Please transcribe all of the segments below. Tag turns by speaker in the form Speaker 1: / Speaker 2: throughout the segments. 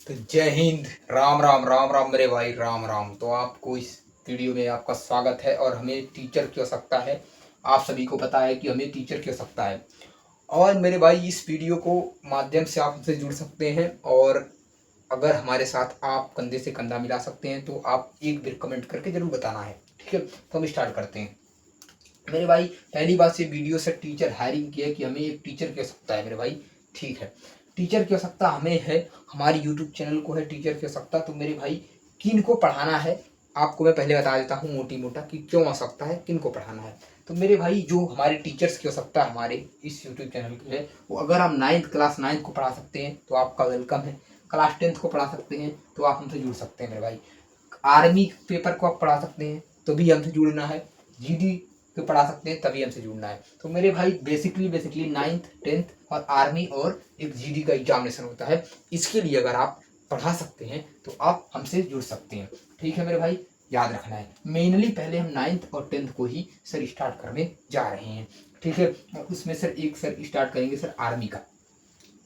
Speaker 1: तो जय हिंद, राम राम राम राम मेरे भाई, राम राम। तो आपको इस वीडियो में आपका स्वागत है। और हमें टीचर की आवश्यकता है। आप सभी को पता है कि हमें टीचर की आवश्यकता है। और मेरे भाई, इस वीडियो को माध्यम से आप हमसे जुड़ सकते हैं। और अगर हमारे साथ आप कंधे से कंधा मिला सकते हैं तो आप एक बार कमेंट करके जरूर बताना है। ठीक है, तो हम स्टार्ट करते हैं। मेरे भाई, पहली बात से वीडियो से टीचर हायरिंग की है कि हमें एक टीचर की आवश्यकता है मेरे भाई। ठीक है, टीचर की आवश्यकता हमें है, हमारी यूट्यूब चैनल को है टीचर की आवश्यकता। तो मेरे भाई, किन को पढ़ाना है आपको मैं पहले बता देता हूँ मोटी मोटा कि क्यों आवश्यकता है, किन को पढ़ाना है। तो मेरे भाई, जो हमारे टीचर्स की आवश्यकता हमारे इस यूट्यूब चैनल की है, वो अगर आप क्लास 9 को पढ़ा सकते हैं तो आपका वेलकम है। क्लास 10 को पढ़ा सकते हैं तो आप हमसे जुड़ सकते हैं मेरे भाई। आर्मी पेपर को आप पढ़ा सकते हैं तो भी हमसे जुड़ना है। जीडी को पढ़ा सकते हैं तभी हमसे जुड़ना है। तो मेरे भाई, बेसिकली 9th 10th और आर्मी और एक जीडी का एग्जामिनेशन होता है। इसके लिए अगर आप पढ़ा सकते हैं तो आप हमसे जुड़ सकते हैं। ठीक है मेरे भाई, याद रखना है। मेनली पहले हम 9th और 10th को ही सर स्टार्ट करने जा रहे हैं। ठीक है, और उसमें सर एक सर स्टार्ट करेंगे सर आर्मी का।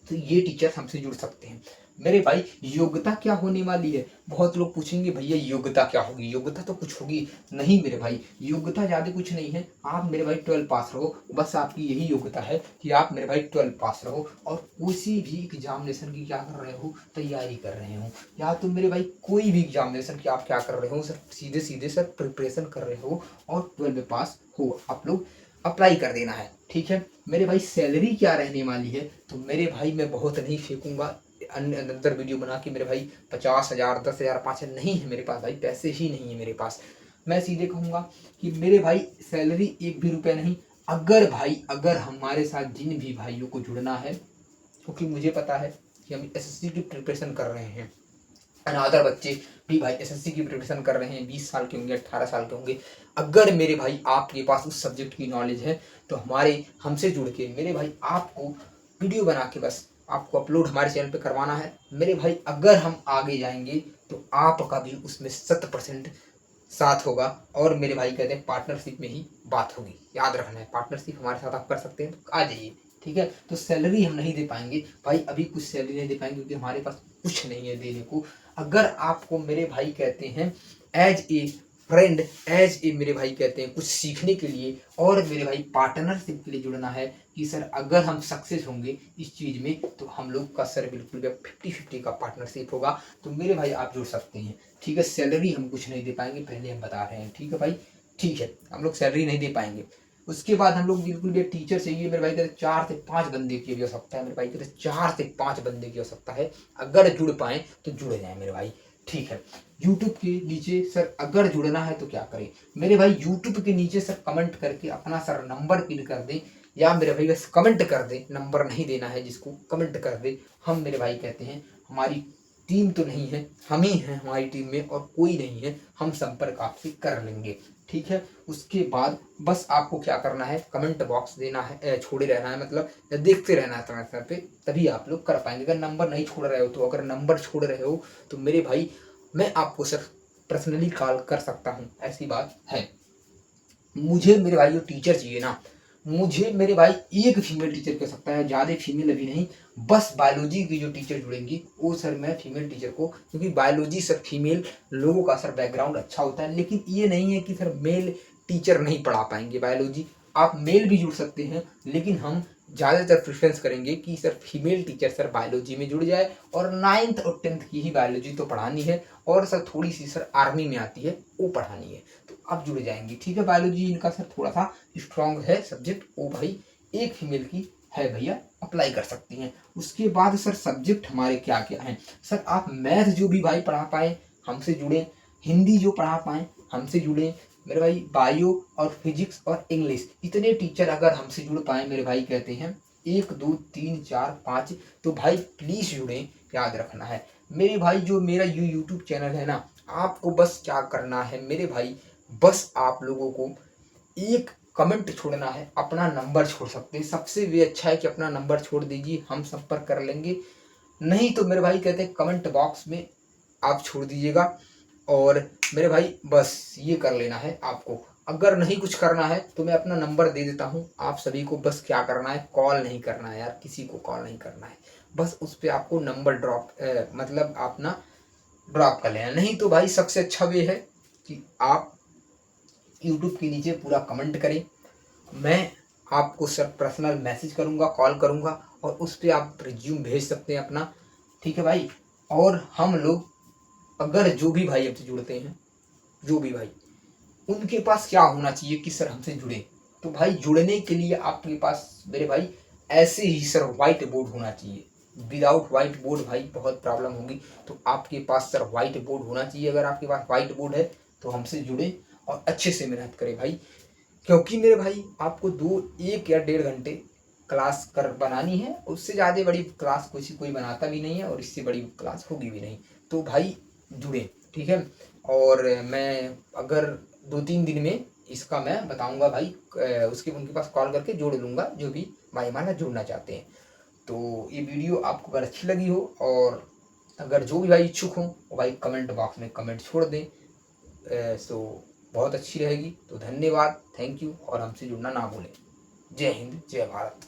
Speaker 1: तो ये टीचर हमसे जुड़ सकते हैं मेरे भाई। योग्यता क्या होने वाली है, बहुत लोग पूछेंगे भैया योग्यता क्या होगी। योग्यता तो कुछ होगी नहीं मेरे भाई, योग्यता ज़्यादा कुछ नहीं है। आप मेरे भाई 12 पास रहो, बस आपकी यही योग्यता है कि आप मेरे भाई 12 पास रहो और किसी भी एग्जामिनेशन की क्या कर रहे हो, तैयारी कर रहे हो। या तो मेरे भाई कोई भी एग्जामिनेशन की आप क्या कर रहे हो सर, सीधे सीधे सर प्रिपरेशन कर रहे हो और 12 में पास हो, आप लोग अप्लाई कर देना है। ठीक है मेरे भाई, सैलरी क्या रहने वाली है, तो मेरे भाई मैं बहुत नहीं फेंकूंगा अंदर वीडियो बना के मेरे भाई। 50,000 10,000 5,000 नहीं है मेरे पास भाई, पैसे ही नहीं है मेरे पास। मैं सीधे कहूँगा कि मेरे भाई सैलरी एक भी रुपया नहीं। अगर हमारे साथ जिन भी भाइयों को जुड़ना है, क्योंकि मुझे पता है कि हम एसएससी की प्रिपरेशन कर रहे हैं, अनादर बच्चे भी भाई एसएससी की प्रिपरेशन कर रहे हैं, 20 साल के होंगे, 18 साल के होंगे। अगर मेरे भाई आपके पास उस सब्जेक्ट की नॉलेज है तो हमसे जुड़ के मेरे भाई आपको वीडियो बना के बस आपको अपलोड हमारे चैनल पे करवाना है मेरे भाई। अगर हम आगे जाएंगे तो आपका भी उसमें 100% साथ होगा। और मेरे भाई कहते हैं पार्टनरशिप में ही बात होगी, याद रखना है। पार्टनरशिप हमारे साथ आप कर सकते हैं तो आ जाइए। ठीक है, तो सैलरी हम नहीं दे पाएंगे भाई, अभी कुछ सैलरी नहीं दे पाएंगे क्योंकि हमारे पास कुछ नहीं है देने को। अगर आपको मेरे भाई कहते हैं as a friend, as a मेरे भाई कहते हैं कुछ सीखने के लिए और मेरे भाई पार्टनरशिप के लिए जुड़ना है कि सर अगर हम सक्सेस होंगे इस चीज़ में तो हम लोग का सर बिल्कुल 50-50 का पार्टनरशिप होगा। तो मेरे भाई आप जुड़ सकते हैं। ठीक है, सैलरी हम कुछ नहीं दे पाएंगे, पहले हम बता रहे हैं। ठीक है भाई, ठीक है, हम लोग सैलरी नहीं दे पाएंगे। उसके बाद हम लोग बिल्कुल भी टीचर चाहिए मेरे भाई, कहते 4 से 5 बंदे की भी आवश्यकता है मेरे भाई, कहते 4 से 5 बंदे की आवश्यकता है। अगर जुड़ पाए तो जुड़ जाए मेरे भाई। ठीक है, यूट्यूब के नीचे सर अगर जुड़ना है तो क्या करें मेरे भाई, यूट्यूब के नीचे सर कमेंट करके अपना सर नंबर पिन कर दें, या मेरे भाई बस कमेंट कर दें, नंबर नहीं देना है जिसको, कमेंट कर दे। हम मेरे भाई कहते हैं हमारी टीम तो नहीं है, हम ही हैं हमारी टीम में और कोई नहीं है, हम संपर्क आपसे कर लेंगे। ठीक है, उसके बाद बस आपको क्या करना है, कमेंट बॉक्स देना है, छोड़े रहना है, मतलब देखते रहना है समय समय पे, तभी आप लोग कर पाएंगे। अगर नंबर नहीं छोड़ रहे हो तो, अगर नंबर छोड़ रहे हो तो मेरे भाई मैं आपको सिर्फ पर्सनली कॉल कर सकता हूँ, ऐसी बात है। मुझे मेरे भाई जो टीचर चाहिए ना, मुझे मेरे भाई एक फीमेल टीचर कर सकता है, ज़्यादा फीमेल अभी नहीं। बस बायोलॉजी की जो टीचर जुड़ेंगी वो सर मैं फीमेल टीचर को, क्योंकि बायोलॉजी सर फीमेल लोगों का सर बैकग्राउंड अच्छा होता है। लेकिन ये नहीं है कि सर मेल टीचर नहीं पढ़ा पाएंगे बायोलॉजी, आप मेल भी जुड़ सकते हैं। लेकिन हम ज़्यादातर प्रेफरेंस करेंगे कि sir female teacher sir biology में जुड़ जाए। और 9th और 10th की ही बायोलॉजी तो पढ़ानी है, और सर थोड़ी सी सर आर्मी में आती है वो पढ़ानी है, तो आप जुड़ जाएंगे। ठीक है, बायोलॉजी इनका सर थोड़ा सा स्ट्रॉन्ग है सब्जेक्ट, वो भाई एक फीमेल की है भैया, अप्लाई कर सकती हैं। उसके बाद सर सब्जेक्ट हमारे क्या क्या हैं सर, आप मैथ जो भी भाई पढ़ा पाए हमसे जुड़े, हिंदी जो पढ़ा पाए हमसे जुड़े मेरे भाई, बायो और फिजिक्स और इंग्लिश, इतने टीचर अगर हमसे जुड़ पाए मेरे भाई कहते हैं 1 2 3 4 5, तो भाई प्लीज़ जुड़ें। याद रखना है मेरे भाई, जो मेरा यूट्यूब चैनल है ना, आपको बस क्या करना है मेरे भाई, बस आप लोगों को एक कमेंट छोड़ना है, अपना नंबर छोड़ सकते हैं, सबसे भी अच्छा है कि अपना नंबर छोड़ दीजिए, हम संपर्क कर लेंगे। नहीं तो मेरे भाई कहते हैं कमेंट बॉक्स में आप छोड़ दीजिएगा। और मेरे भाई बस ये कर लेना है आपको। अगर नहीं कुछ करना है तो मैं अपना नंबर दे देता हूँ, आप सभी को बस क्या करना है, कॉल नहीं करना है यार, किसी को कॉल नहीं करना है। बस उस पर आपको नंबर ड्रॉप मतलब अपना ड्रॉप कर लेना। नहीं तो भाई सबसे अच्छा वे है कि आप यूट्यूब के नीचे पूरा कमेंट करें, मैं आपको सर पर्सनल मैसेज करूँगा, कॉल करूँगा, और उस पर आप रिज्यूम भेज सकते हैं अपना। ठीक है भाई। और हम लोग अगर जो भी भाई हमसे जुड़ते हैं, जो भी भाई, उनके पास क्या होना चाहिए कि सर हमसे जुड़े। तो भाई जुड़ने के लिए आपके पास मेरे भाई ऐसे ही सर व्हाइट बोर्ड होना चाहिए। विदाउट व्हाइट बोर्ड भाई बहुत प्रॉब्लम होगी। तो आपके पास सर व्हाइट बोर्ड होना चाहिए। अगर आपके पास व्हाइट बोर्ड है तो हमसे जुड़े और अच्छे से मेहनत करें भाई। क्योंकि मेरे भाई आपको 1 या 1.5 घंटे क्लास कर बनानी है, उससे ज़्यादा बड़ी क्लास कोई बनाता भी नहीं है, और इससे बड़ी क्लास होगी भी नहीं। तो भाई जुड़े, ठीक है। और मैं अगर 2-3 दिन में इसका मैं बताऊंगा भाई, उसके उनके पास कॉल करके जोड़ लूँगा जो भी भाई हमारा जुड़ना चाहते हैं। तो ये वीडियो आपको अगर अच्छी लगी हो, और अगर जो भी भाई इच्छुक हो वो भाई कमेंट बॉक्स में कमेंट छोड़ दें, सो बहुत अच्छी रहेगी। तो धन्यवाद, थैंक यू, और हमसे जुड़ना ना भूलें। जय हिंद, जय भारत।